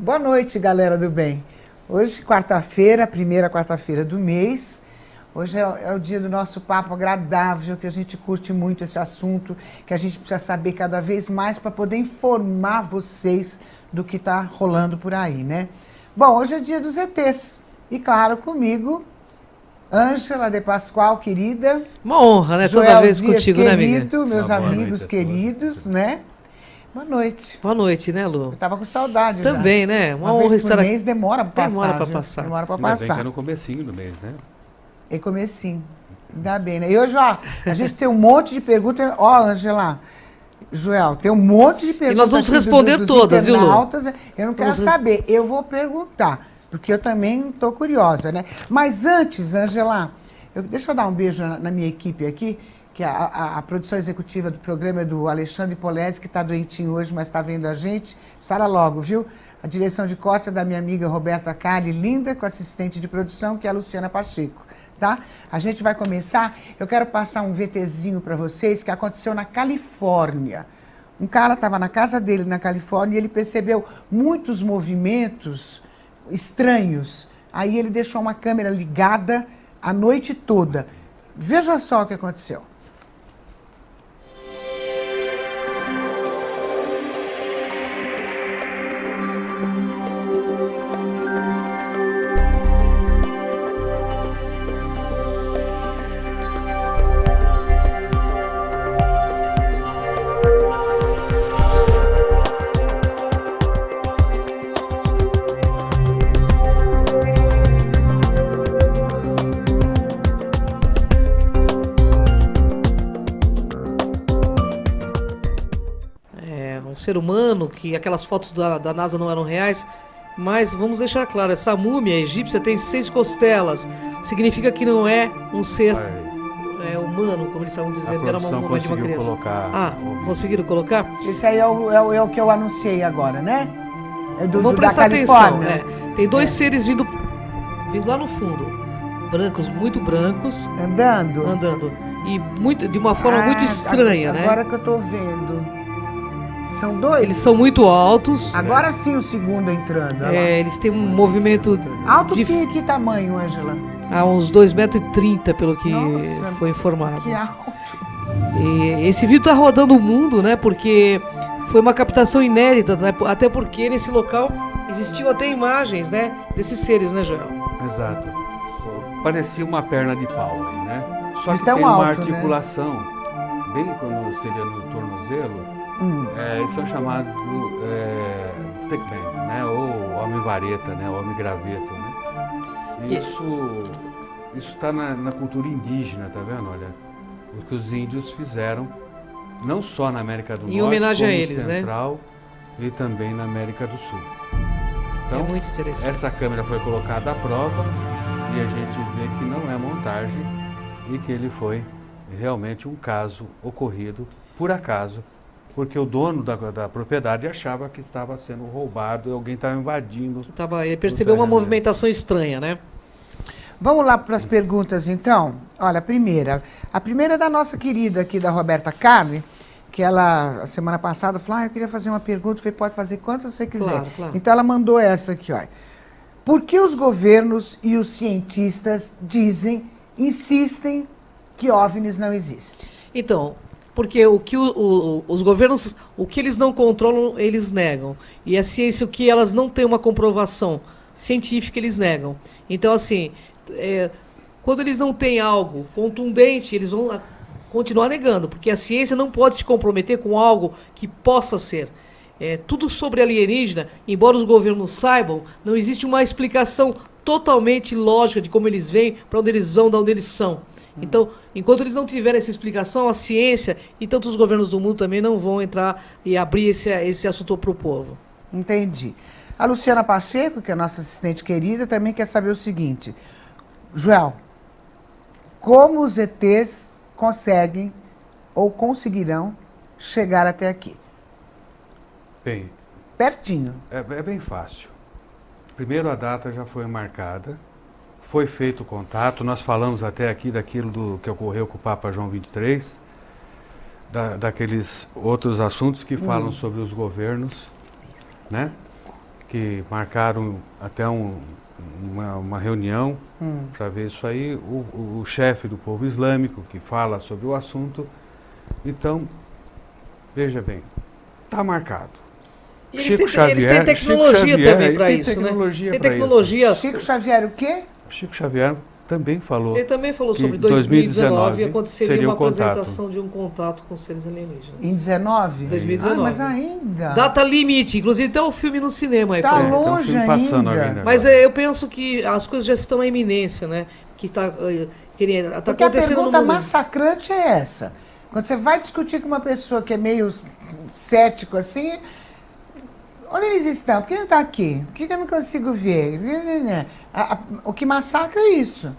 Boa noite, galera do bem. Hoje, quarta-feira, primeira quarta-feira do mês. Hoje é o dia do nosso papo agradável, que a gente curte muito esse assunto, que a gente precisa saber cada vez mais para poder informar vocês do que está rolando por aí, né? Bom, hoje é dia dos ETs. E claro, comigo, Ângela de Pascoal, querida. Uma honra, né? Joel Toda vez Dias, contigo, né, amiga? querido, meus amigos noite queridos, né? Boa noite. Boa noite, né, Lu? Eu tava com saudade já. Também, né? Uma honra vez por estar aqui. mês demora pra passar. Demora pra viu? passar. Demora pra Ainda bem passar. que é no comecinho do mês, né? E comecinho. Ainda bem, né? E hoje, ó, a gente tem um monte de perguntas. Ó, Angela, Joel, tem um monte de perguntas. E nós vamos aqui responder dos todas, viu, Lu? internautas. Eu não quero Vamos saber, eu vou perguntar, porque eu também estou curiosa, né? Mas antes, Angela, deixa eu dar um beijo na minha equipe aqui, que a produção executiva do programa é do Alexandre Polese, que está doentinho hoje, mas está vendo a gente. Sara logo, viu? A direção de corte é da minha amiga Roberta Cali, linda, com assistente de produção, que é a Luciana Pacheco. Tá? A gente vai começar. Eu quero passar um VTzinho para vocês que aconteceu na Califórnia. Um cara estava na casa dele na Califórnia e ele percebeu muitos movimentos estranhos. Aí ele deixou uma câmera ligada a noite toda. Veja só o que aconteceu. Ser humano, que aquelas fotos da NASA não eram reais, mas vamos deixar claro, essa múmia egípcia tem 6 costelas, significa que não é um ser humano, como eles estavam dizendo, era uma múmia de uma criança. Conseguiram colocar? Esse aí é o que eu anunciei agora, né? É vamos prestar atenção, tem 2 seres vindo lá no fundo, brancos, muito brancos. Andando. E de uma forma muito estranha, né? Agora que eu tô vendo. São 2? Eles são muito altos. Agora sim o segundo entrando. Eles têm um movimento... Alto que tamanho, Ângela? Há uns 2,30 m, pelo que foi informado. Que alto. E esse vídeo está rodando o mundo, né? Porque foi uma captação inédita, né? Até porque nesse local existiam até imagens, né? Desses seres, né, Joel? Exato. Parecia uma perna de pau aí, né? Só que tem uma articulação, bem quando seria no tornozelo. Eles são chamados stickman, né? Ou homem-vareta, né? Homem-graveto, né? Isso está na cultura indígena, tá vendo? Olha, o que os índios fizeram, não só na América do Norte, em homenagem como a eles, Central, né? E também na América do Sul. Então, muito interessante. Essa câmera foi colocada à prova e a gente vê que não é montagem e que ele foi realmente um caso ocorrido por acaso, porque o dono da propriedade achava que estava sendo roubado, alguém estava invadindo. Ele percebeu uma movimentação estranha, né? Vamos lá para as perguntas, então. Olha, a primeira é da nossa querida aqui, da Roberta Carne, que ela, a semana passada, falou, eu queria fazer uma pergunta, eu falei, pode fazer quantas você quiser. Claro. Então ela mandou essa aqui, olha. Por que os governos e os cientistas insistem que OVNIs não existem? Então, porque os governos, o que eles não controlam, eles negam. E a ciência, o que elas não têm uma comprovação científica, eles negam. Então, assim, quando eles não têm algo contundente, eles vão continuar negando, porque a ciência não pode se comprometer com algo que possa ser. Tudo sobre alienígena, embora os governos saibam, não existe uma explicação totalmente lógica de como eles vêm, para onde eles vão, de onde eles são. Então, enquanto eles não tiverem essa explicação, a ciência e tantos governos do mundo também não vão entrar e abrir esse assunto para o povo. Entendi. A Luciana Pacheco, que é a nossa assistente querida, também quer saber o seguinte. Joel, como os ETs conseguem ou conseguirão chegar até aqui? Bem, pertinho. É bem fácil. Primeiro, a data já foi marcada. Foi feito o contato, nós falamos até aqui daquilo que ocorreu com o Papa João XXIII, daqueles outros assuntos que falam sobre os governos, né? que marcaram até uma reunião para ver isso aí, o chefe do povo islâmico que fala sobre o assunto. Então, veja bem, está marcado. E eles têm tecnologia também para isso, né? Tem tecnologia. Chico Xavier o quê? Chico Xavier também falou. Ele também falou sobre 2019 aconteceria uma apresentação de um contato com seres alienígenas. Em 19? 2019. Mas ainda. Data limite, inclusive tem um filme no cinema aí. Tá pra eles. longe Tem um filme passando ainda. ainda. Mas eu penso que as coisas já estão na iminência, né? Que está Porque a acontecendo no pergunta mundo. massacrante é essa. Quando você vai discutir com uma pessoa que é meio cético assim, onde eles estão? Por que não está aqui? Por que eu não consigo ver? O que massacra é isso.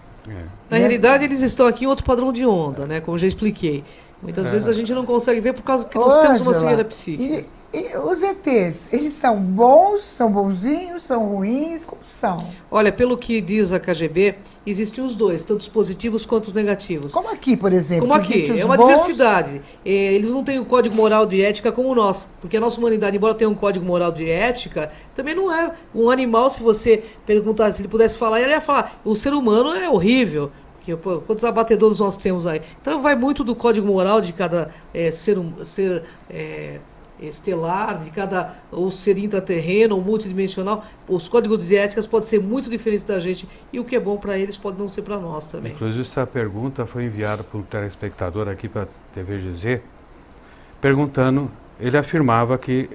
Na realidade, eles estão aqui em outro padrão de onda, né? Como eu já expliquei. Muitas vezes a gente não consegue ver por causa que nós temos uma Ângela, cegueira psíquica. E os ETs, eles são bons, são bonzinhos, são ruins? Como são? Olha, pelo que diz a KGB, existem os dois, tanto os positivos quanto os negativos. Como aqui, por exemplo. Como que aqui, existem os é uma bons, diversidade. Eles não têm o código moral de ética como nós, porque a nossa humanidade, embora tenha um código moral de ética, também não é um animal. Se você perguntar, se ele pudesse falar, ele ia falar, o ser humano é horrível. Quantos abatedouros nós temos aí? Então vai muito do código moral de cada ser estelar, de cada ou ser intraterreno ou multidimensional. Os códigos de éticas podem ser muito diferentes da gente, e o que é bom para eles pode não ser para nós também. Inclusive, essa pergunta foi enviada por um telespectador aqui para a TV GZ, perguntando, ele afirmava que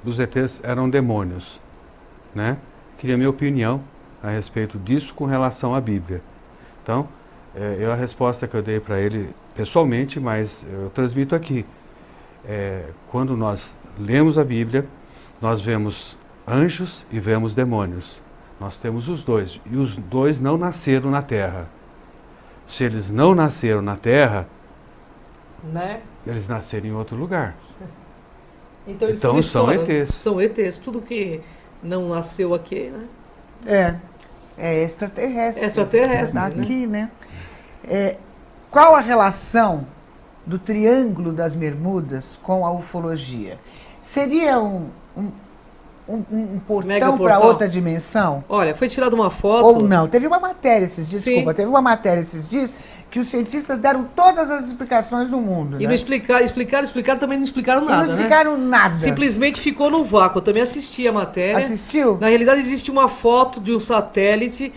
os ETs eram demônios, né? Queria minha opinião a respeito disso com relação à Bíblia. Então, a resposta que eu dei para ele pessoalmente, mas eu transmito aqui. Quando nós lemos a Bíblia, nós vemos anjos e vemos demônios. Nós temos os dois, e os dois não nasceram na Terra. Se eles não nasceram na Terra, Né? eles nasceram em outro lugar. Então eles Então, são são fora. ETs. São ETs. Tudo que não nasceu aqui, né? É extraterrestre. É extraterrestre, Daqui, né? Qual a relação do Triângulo das Bermudas com a ufologia? Seria um portão para Megaportal? outra dimensão? Olha, foi tirada uma foto. Ou não? Teve uma matéria esses dias, Sim. desculpa, teve uma matéria esses dias que os cientistas deram todas as explicações do mundo. E né? não explicaram, também não explicaram E nada, não explicaram nada. Simplesmente ficou no vácuo. Eu também assisti a matéria. Assistiu? Na realidade, existe uma foto de um satélite,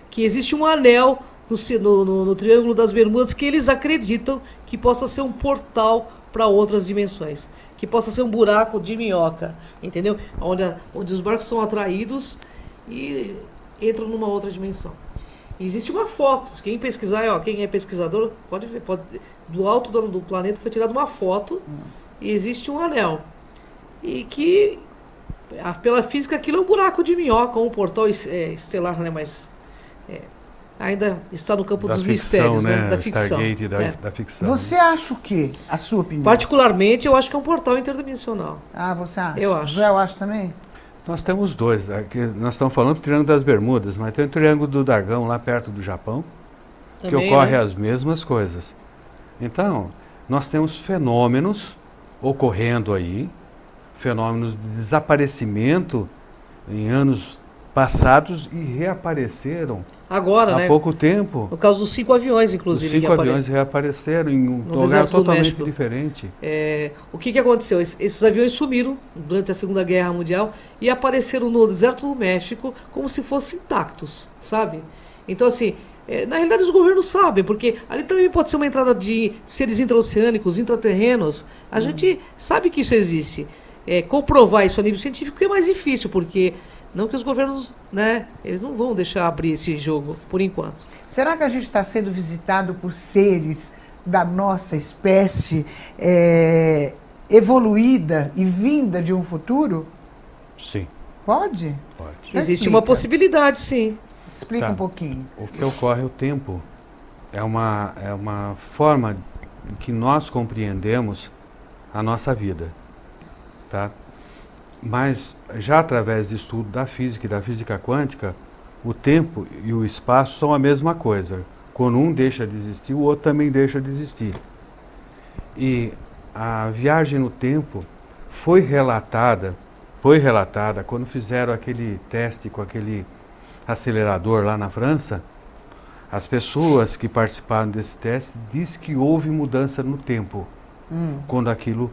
que existe um anel no Triângulo das Bermudas que eles acreditam que possa ser um portal para outras dimensões. Que possa ser um buraco de minhoca, entendeu? Onde os barcos são atraídos e entram numa outra dimensão. Existe uma foto, quem pesquisar, quem é pesquisador, pode ver, do alto do planeta foi tirada uma foto e existe um anel. E que, pela física, aquilo é um buraco de minhoca, um portal estelar, né? Mas ainda está no campo dos mistérios, né? Da ficção. Stargate da ficção. Você acha o quê? A sua opinião? Particularmente, eu acho que é um portal interdimensional. Ah, você acha? Eu acho. Eu acho também? Nós temos dois. Aqui nós estamos falando do Triângulo das Bermudas, mas tem o Triângulo do Dragão lá perto do Japão, Também, que ocorre né? as mesmas coisas. Então, nós temos fenômenos ocorrendo aí, fenômenos de desaparecimento em anos passados e reapareceram Agora, há né? pouco tempo. No caso dos 5 aviões, Os inclusive. 5 que aviões reapareceram em um No lugar deserto do totalmente México. diferente. O que aconteceu? Esses aviões sumiram durante a Segunda Guerra Mundial e apareceram no deserto do México como se fossem intactos, sabe? Então, assim, na realidade os governos sabem, porque ali também pode ser uma entrada de seres intraoceânicos, intraterrenos. A gente sabe que isso existe. Comprovar isso a nível científico é mais difícil, porque não que os governos, né, eles não vão deixar abrir esse jogo por enquanto. Será que a gente está sendo visitado por seres da nossa espécie evoluída e vinda de um futuro? Sim, Pode? pode. Existe Explica. uma possibilidade, sim. Explica Tá. um pouquinho. O que ocorre, o tempo, é uma forma em que nós compreendemos a nossa vida, tá? Mas, já através de estudo da física e da física quântica, o tempo e o espaço são a mesma coisa. Quando um deixa de existir, o outro também deixa de existir. E a viagem no tempo foi relatada foi relatada quando fizeram aquele teste com aquele acelerador lá na França. As pessoas que participaram desse teste diz que houve mudança no tempo quando aquilo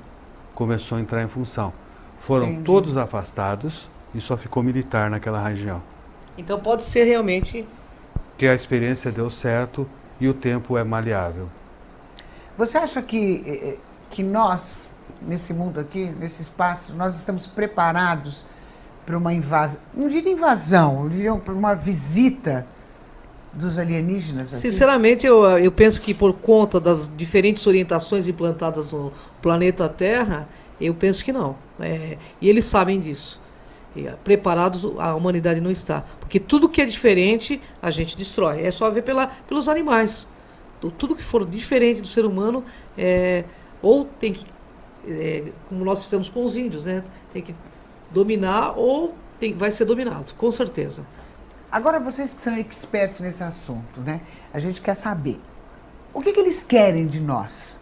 começou a entrar em função. Foram Entendi. todos afastados e só ficou militar naquela região. Então pode ser realmente. Que a experiência deu certo e o tempo é maleável. Você acha que nós, nesse mundo aqui, nesse espaço, nós estamos preparados para uma invasão, não diria invasão, eu diria para uma visita dos alienígenas aqui? Sinceramente, eu penso que por conta das diferentes orientações implantadas no planeta Terra, eu penso que não. E eles sabem disso. E, preparados, a humanidade não está. Porque tudo que é diferente, a gente destrói. É só ver pelos animais. Tudo que for diferente do ser humano, ou tem que, como nós fizemos com os índios, né? Tem que dominar ou vai ser dominado, com certeza. Agora, vocês que são expertos nesse assunto, né? A gente quer saber, o que eles querem de nós?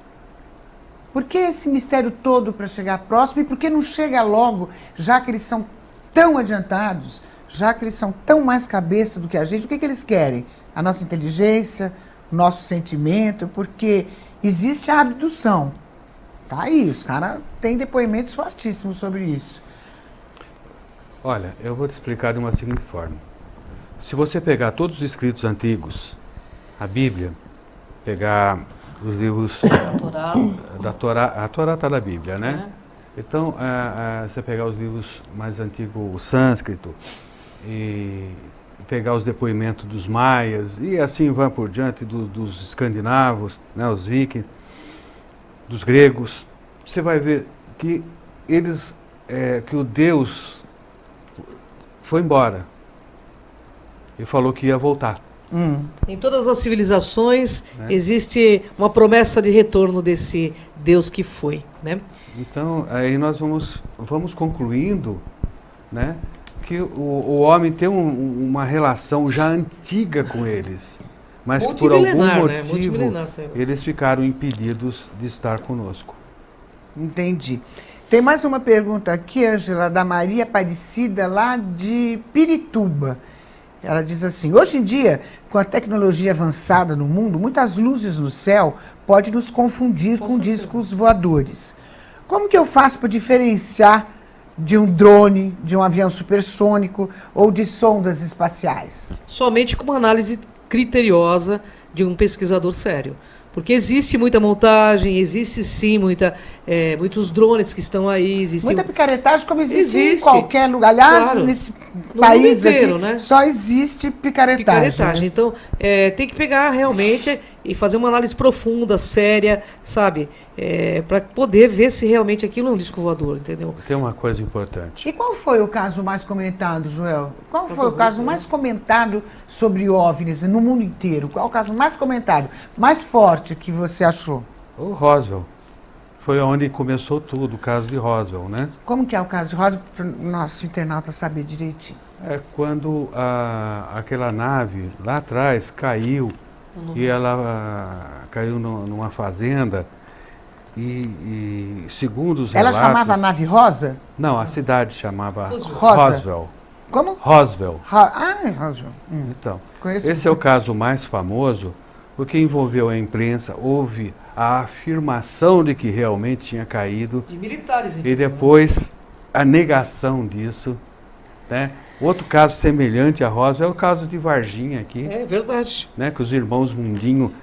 Por que esse mistério todo para chegar próximo e por que não chega logo, já que eles são tão adiantados, já que eles são tão mais cabeça do que a gente? O que eles querem? A nossa inteligência, o nosso sentimento, porque existe a abdução. Tá aí, os caras têm depoimentos fortíssimos sobre isso. Olha, eu vou te explicar de uma seguinte forma. Se você pegar todos os escritos antigos, a Bíblia, pegar os livros da Torá, a Torá está na Bíblia, né? Então, você pegar os livros mais antigos, o sânscrito, e pegar os depoimentos dos maias, e assim vai por diante, dos escandinavos, né, os vikings, dos gregos, você vai ver que eles, que o Deus foi embora e falou que ia voltar. Em todas as civilizações existe uma promessa de retorno desse Deus que foi, né? Então, aí nós vamos concluindo, né, que o homem tem uma relação já antiga com eles, mas que por algum motivo eles ficaram impedidos de estar conosco. Entendi. Tem mais uma pergunta aqui, Ângela, da Maria Aparecida, lá de Pirituba. Ela diz assim: hoje em dia, com a tecnologia avançada no mundo, muitas luzes no céu podem nos confundir com discos voadores. Como que eu faço para diferenciar de um drone, de um avião supersônico ou de sondas espaciais? Somente com uma análise criteriosa de um pesquisador sério. Porque existe muita montagem, existe sim muitos drones que estão aí. Muita picaretagem, como existe em qualquer lugar. Aliás, claro, nesse no país mundo inteiro, aqui, né? Só existe picaretagem. Né? Então, tem que pegar realmente e fazer uma análise profunda, séria, sabe? Para poder ver se realmente aquilo é um disco voador, entendeu? Tem uma coisa importante. E qual foi o caso mais comentado, Joel? Qual foi o caso mais comentado sobre OVNIs no mundo inteiro? Qual o caso mais comentado, mais forte que você achou? O Roswell. Foi onde começou tudo, o caso de Roswell, né? Como que é o caso de Roswell, para o nosso internauta saber direitinho? É quando aquela nave lá atrás caiu, e ela caiu numa fazenda, e segundo os Ela relatos... chamava a nave Rosa? Não, a cidade chamava Rosa. Roswell. Como? Roswell. Roswell. Então, Conheço. esse é o caso mais famoso, porque envolveu a imprensa, houve a afirmação de que realmente tinha caído, De militares, e depois a negação disso, né? Outro caso semelhante a Roswell é o caso de Varginha aqui, É verdade. né? Que os irmãos Mundinho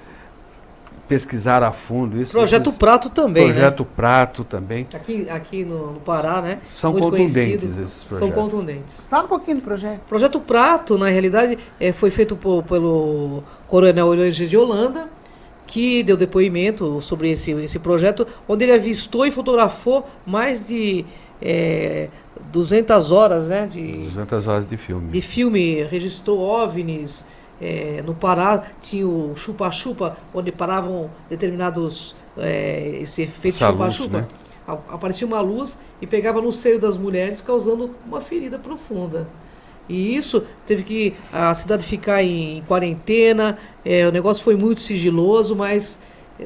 pesquisaram a fundo isso. Projeto Prato também, Projeto Prato também. Aqui no Pará, né? São Muito contundentes conhecido. esses projetos. São contundentes. Fala um pouquinho do projeto. O Projeto Prato, na realidade, foi feito pelo coronel Orange de Holanda, que deu depoimento sobre esse projeto, onde ele avistou e fotografou mais de 200 horas, né? 200 horas de filme. De filme, registrou OVNIs. No Pará tinha o chupa-chupa, onde paravam determinados, esse efeito chupa-chupa. Né? Aparecia uma luz e pegava no seio das mulheres, causando uma ferida profunda. E isso teve que a cidade ficar em quarentena, o negócio foi muito sigiloso, mas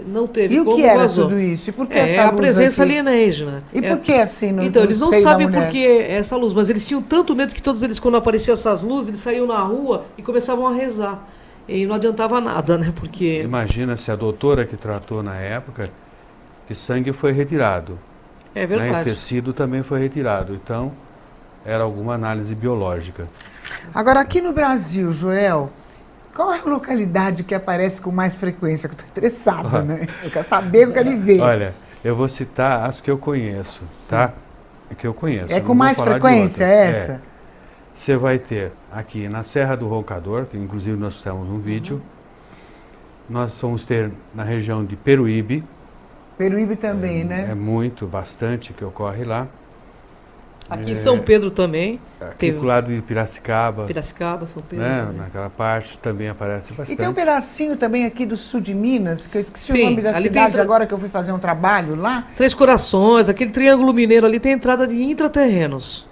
não teve E o como, que era vazou. tudo isso? E por que É essa a luz presença aqui? alienígena. E por que assim no Então, no eles não seio da sabem mulher? por que essa luz, mas eles tinham tanto medo que todos eles, quando apareciam essas luzes, eles saíam na rua e começavam a rezar. E não adiantava nada, né? Porque. Imagina se a doutora que tratou na época, que sangue foi retirado, É né? E verdade. tecido também foi retirado. Então, era alguma análise biológica. Agora, aqui no Brasil, Joel, qual é a localidade que aparece com mais frequência? Que eu estou interessada, né? Eu quero saber, eu quero ver. Olha, eu vou citar as que eu conheço, tá? Que eu conheço. É não com vou mais falar de frequência outras. essa? Você vai ter aqui na Serra do Roncador, que inclusive nós temos um vídeo. Nós vamos ter na região de Peruíbe. Peruíbe também, né? É muito, bastante que ocorre lá. Aqui em São Pedro também. Aqui Teve. pro lado de Piracicaba, Piracicaba, São Pedro. né? Também. Naquela parte também aparece bastante. E tem um pedacinho também aqui do sul de Minas, que eu esqueci Sim, o nome da ali tem cidade agora que eu fui fazer um trabalho lá. Três Corações, aquele triângulo mineiro ali tem entrada de intraterrenos.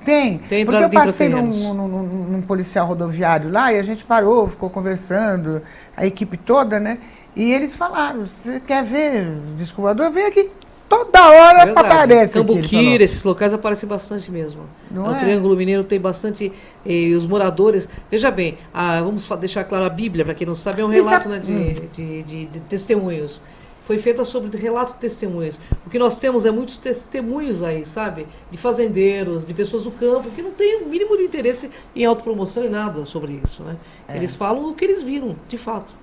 Tem, Tem porque entrada eu de passei intraterrenos. num policial rodoviário lá e a gente parou, ficou conversando, a equipe toda, né? E eles falaram, você quer ver disco voador? Vem aqui. Toda hora Verdade. aparece aqui, ele Cambuquira, falou. esses locais aparecem bastante mesmo. Não O é? Triângulo Mineiro tem bastante. E os moradores. Veja bem, vamos deixar claro a Bíblia, para quem não sabe, é um relato, né, de testemunhos. Foi feita sobre relato de testemunhos. O que nós temos é muitos testemunhos aí, sabe? De fazendeiros, de pessoas do campo, que não têm o mínimo de interesse em autopromoção e nada sobre isso, né? Eles falam o que eles viram, de fato.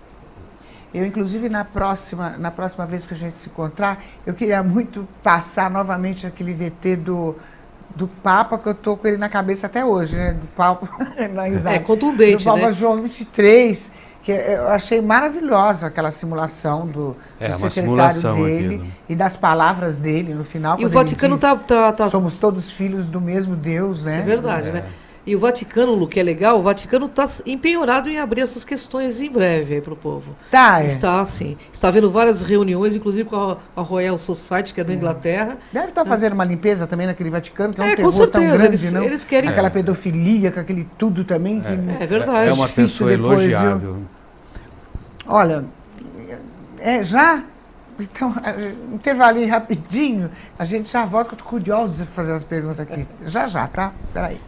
Eu, inclusive, na próxima vez que a gente se encontrar, eu queria muito passar novamente aquele VT do Papa, que eu tô com ele na cabeça até hoje, né? Do Papa, na É contundente, do Papa né? João 23, que eu achei maravilhosa aquela simulação do uma secretário simulação dele aquilo. e das palavras dele no final. E o quando ele Vaticano diz, tá somos todos filhos do mesmo Deus, né? Isso é verdade, né? E o Vaticano, Lu, que é legal, o Vaticano está empenhorado em abrir essas questões em breve aí para o povo. Tá, é. Está, sim. Está havendo várias reuniões, inclusive com a Royal Society, que é da Inglaterra. Deve estar fazendo uma limpeza também naquele Vaticano, que é um Com terror tão certeza. grande, não? Eles querem... Aquela pedofilia, com aquele tudo também. Que É verdade. É uma difícil pessoa depois, viu? elogiável. Olha, já? Então, um intervalinho rapidinho, a gente já volta, que eu tô curiosa de fazer as perguntas aqui. Já, tá? Peraí.